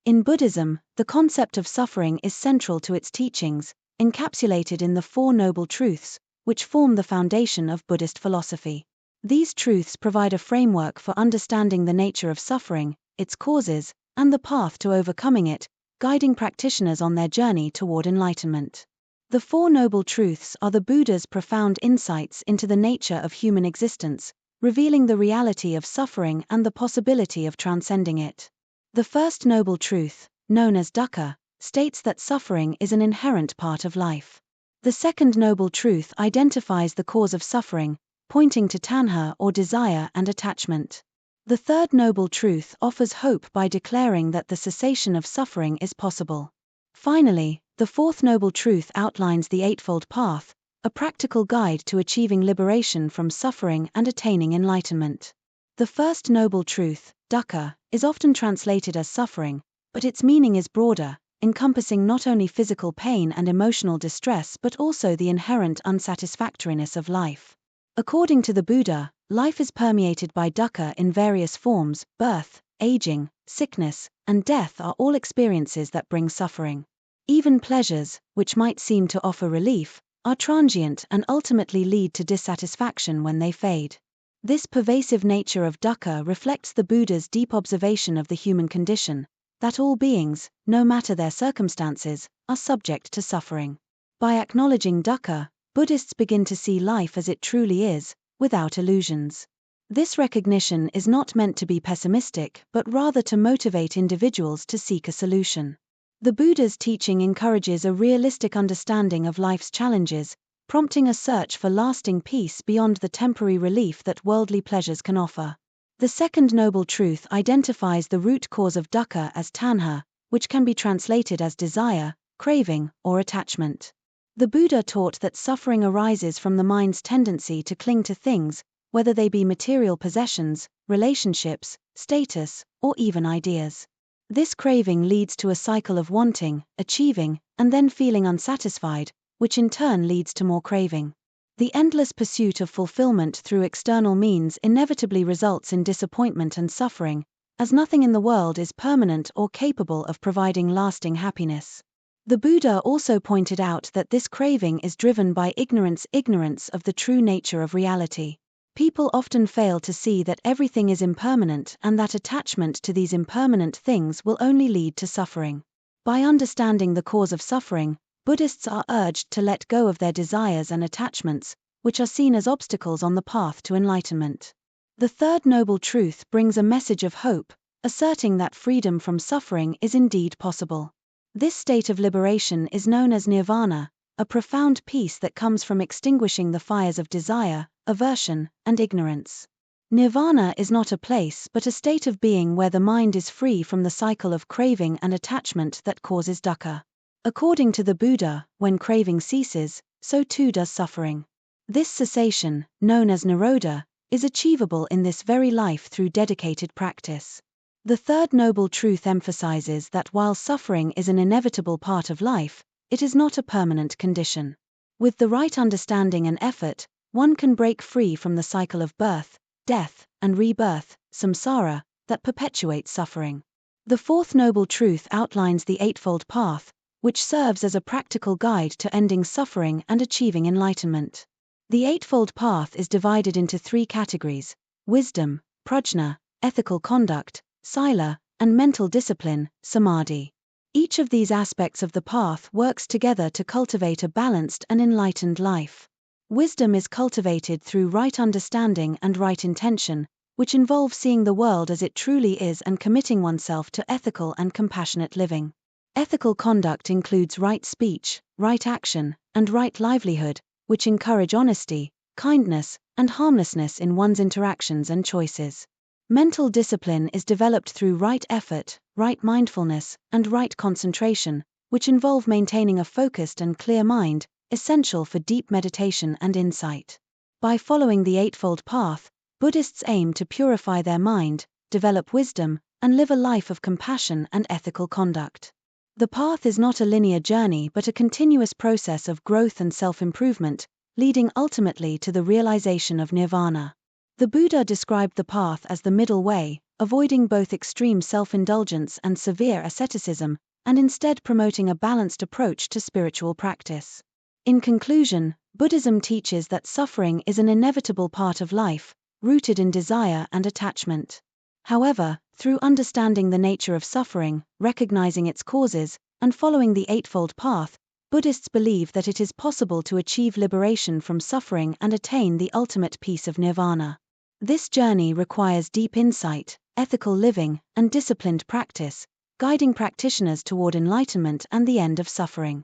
In Buddhism, the concept of suffering is central to its teachings, encapsulated in the Four Noble Truths, which form the foundation of Buddhist philosophy. These truths provide a framework for understanding the nature of suffering, its causes, and the path to overcoming it, guiding practitioners on their journey toward enlightenment. The Four Noble Truths are the Buddha's profound insights into the nature of human existence, revealing the reality of suffering and the possibility of transcending it. The first noble truth, known as dukkha, states that suffering is an inherent part of life. The second noble truth identifies the cause of suffering, pointing to tanha or desire and attachment. The third noble truth offers hope by declaring that the cessation of suffering is possible. Finally, the fourth noble truth outlines the Eightfold Path, a practical guide to achieving liberation from suffering and attaining enlightenment. The first noble truth, dukkha, is often translated as suffering, but its meaning is broader, encompassing not only physical pain and emotional distress but also the inherent unsatisfactoriness of life. According to the Buddha, life is permeated by dukkha in various forms. Birth, aging, sickness, and death are all experiences that bring suffering. Even pleasures, which might seem to offer relief, are transient and ultimately lead to dissatisfaction when they fade. This pervasive nature of dukkha reflects the Buddha's deep observation of the human condition, that all beings, no matter their circumstances, are subject to suffering. By acknowledging dukkha, Buddhists begin to see life as it truly is, without illusions. This recognition is not meant to be pessimistic but rather to motivate individuals to seek a solution. The Buddha's teaching encourages a realistic understanding of life's challenges, prompting a search for lasting peace beyond the temporary relief that worldly pleasures can offer. The second noble truth identifies the root cause of dukkha as tanha, which can be translated as desire, craving, or attachment. The Buddha taught that suffering arises from the mind's tendency to cling to things, whether they be material possessions, relationships, status, or even ideas. This craving leads to a cycle of wanting, achieving, and then feeling unsatisfied, which in turn leads to more craving. The endless pursuit of fulfillment through external means inevitably results in disappointment and suffering, as nothing in the world is permanent or capable of providing lasting happiness. The Buddha also pointed out that this craving is driven by ignorance of the true nature of reality. People often fail to see that everything is impermanent and that attachment to these impermanent things will only lead to suffering. By understanding the cause of suffering, Buddhists are urged to let go of their desires and attachments, which are seen as obstacles on the path to enlightenment. The third noble truth brings a message of hope, asserting that freedom from suffering is indeed possible. This state of liberation is known as nirvana, a profound peace that comes from extinguishing the fires of desire, aversion, and ignorance. Nirvana is not a place but a state of being where the mind is free from the cycle of craving and attachment that causes dukkha. According to the Buddha, when craving ceases, so too does suffering. This cessation, known as nirodha, is achievable in this very life through dedicated practice. The third noble truth emphasizes that while suffering is an inevitable part of life, it is not a permanent condition. With the right understanding and effort, one can break free from the cycle of birth, death, and rebirth, samsara, that perpetuates suffering. The fourth noble truth outlines the Eightfold Path, which serves as a practical guide to ending suffering and achieving enlightenment. The Eightfold Path is divided into three categories: wisdom, prajna, ethical conduct, sila, and mental discipline, samadhi. Each of these aspects of the path works together to cultivate a balanced and enlightened life. Wisdom is cultivated through right understanding and right intention, which involves seeing the world as it truly is and committing oneself to ethical and compassionate living. Ethical conduct includes right speech, right action, and right livelihood, which encourage honesty, kindness, and harmlessness in one's interactions and choices. Mental discipline is developed through right effort, right mindfulness, and right concentration, which involve maintaining a focused and clear mind, essential for deep meditation and insight. By following the Eightfold Path, Buddhists aim to purify their mind, develop wisdom, and live a life of compassion and ethical conduct. The path is not a linear journey but a continuous process of growth and self-improvement, leading ultimately to the realization of nirvana. The Buddha described the path as the middle way, avoiding both extreme self-indulgence and severe asceticism, and instead promoting a balanced approach to spiritual practice. In conclusion, Buddhism teaches that suffering is an inevitable part of life, rooted in desire and attachment. However, through understanding the nature of suffering, recognizing its causes, and following the Eightfold Path, Buddhists believe that it is possible to achieve liberation from suffering and attain the ultimate peace of nirvana. This journey requires deep insight, ethical living, and disciplined practice, guiding practitioners toward enlightenment and the end of suffering.